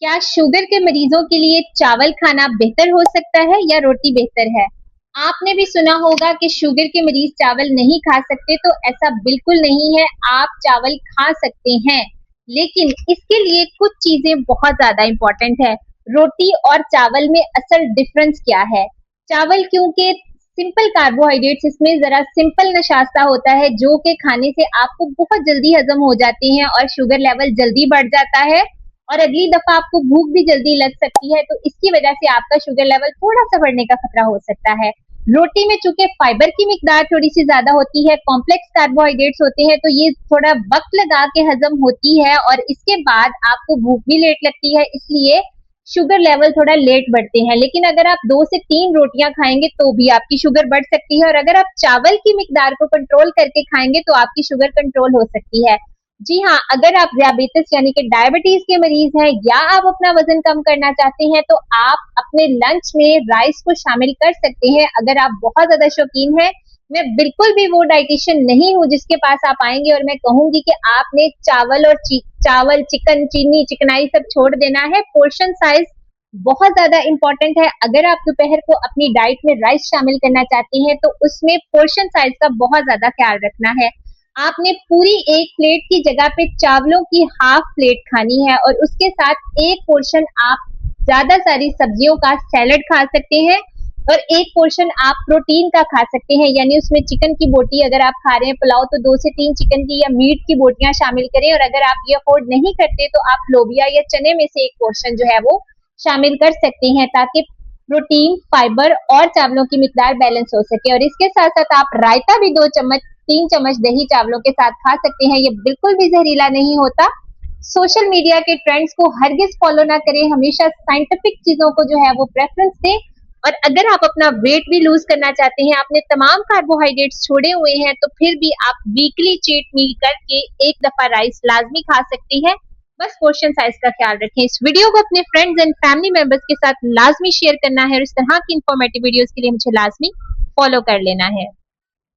क्या शुगर के मरीजों के लिए चावल खाना बेहतर हो सकता है या रोटी बेहतर है? आपने भी सुना होगा कि शुगर के मरीज चावल नहीं खा सकते, तो ऐसा बिल्कुल नहीं है। आप चावल खा सकते हैं, लेकिन इसके लिए कुछ चीजें बहुत ज्यादा इंपॉर्टेंट है। रोटी और चावल में असल डिफरेंस क्या है? चावल क्योंकि सिंपल कार्बोहाइड्रेट्स, इसमें जरा सिंपल नशास्ता होता है जो कि खाने से आपको बहुत जल्दी हजम हो जाते हैं और शुगर लेवल जल्दी बढ़ जाता है और अगली दफा आपको भूख भी जल्दी लग सकती है, तो इसकी वजह से आपका शुगर लेवल थोड़ा सा बढ़ने का खतरा हो सकता है। रोटी में चूंकि फाइबर की मिकदार थोड़ी सी ज्यादा होती है, कॉम्प्लेक्स कार्बोहाइड्रेट्स होते हैं, तो ये थोड़ा वक्त लगा के हजम होती है और इसके बाद आपको भूख भी लेट लगती है, इसलिए शुगर लेवल थोड़ा लेट बढ़ते हैं। लेकिन अगर आप 2 से 3 रोटियां खाएंगे तो भी आपकी शुगर बढ़ सकती है, और अगर आप चावल की मिकदार को कंट्रोल करके खाएंगे तो आपकी शुगर कंट्रोल हो सकती है। जी हाँ, अगर आप diabetes यानी कि डायबिटीज के मरीज हैं या आप अपना वजन कम करना चाहते हैं, तो आप अपने लंच में राइस को शामिल कर सकते हैं। अगर आप बहुत ज्यादा शौकीन हैं, मैं बिल्कुल भी वो डाइटिशियन नहीं हूँ जिसके पास आप आएंगे और मैं कहूंगी कि आपने चावल और चावल, चिकन, चीनी, चिकनाई सब छोड़ देना है। पोर्शन साइज बहुत ज्यादा इंपॉर्टेंट है। अगर आप दोपहर को अपनी डाइट में राइस शामिल करना चाहते हैं, तो उसमें पोर्शन साइज का बहुत ज्यादा ख्याल रखना है। आपने पूरी एक प्लेट की जगह पे चावलों की हाफ प्लेट खानी है, और उसके साथ एक पोर्शन आप ज्यादा सारी सब्जियों का सैलड खा सकते हैं, और एक पोर्शन आप प्रोटीन का खा सकते हैं, यानी उसमें चिकन की बोटी अगर आप खा रहे हैं पुलाव, तो 2 से 3 चिकन की या मीट की बोटियां शामिल करें। और अगर आप ये अफोर्ड नहीं करते तो आप लोबिया या चने में से एक पोर्शन जो है वो शामिल कर सकते हैं, ताकि प्रोटीन, फाइबर और चावलों की मिकदार बैलेंस हो सके। और इसके साथ साथ आप रायता भी 2 चम्मच, 3 चम्मच दही चावलों के साथ खा सकते हैं। ये बिल्कुल भी जहरीला नहीं होता। सोशल मीडिया के ट्रेंड्स को हरगिज फॉलो ना करें, हमेशा साइंटिफिक चीजों को जो है वो प्रेफरेंस दें। और अगर आप अपना वेट भी लूज करना चाहते हैं, आपने तमाम कार्बोहाइड्रेट्स छोड़े हुए हैं, तो फिर भी आप वीकली चीट मील करके एक दफा राइस लाजमी खा सकती है। बस पोर्शन साइज का ख्याल रखें। इस वीडियो को अपने फ्रेंड्स एंड फैमिली मेंबर्स के साथ लाजमी शेयर करना है, और इस तरह की इंफॉर्मेटिव वीडियोस के लिए मुझे लाजमी फॉलो कर लेना है।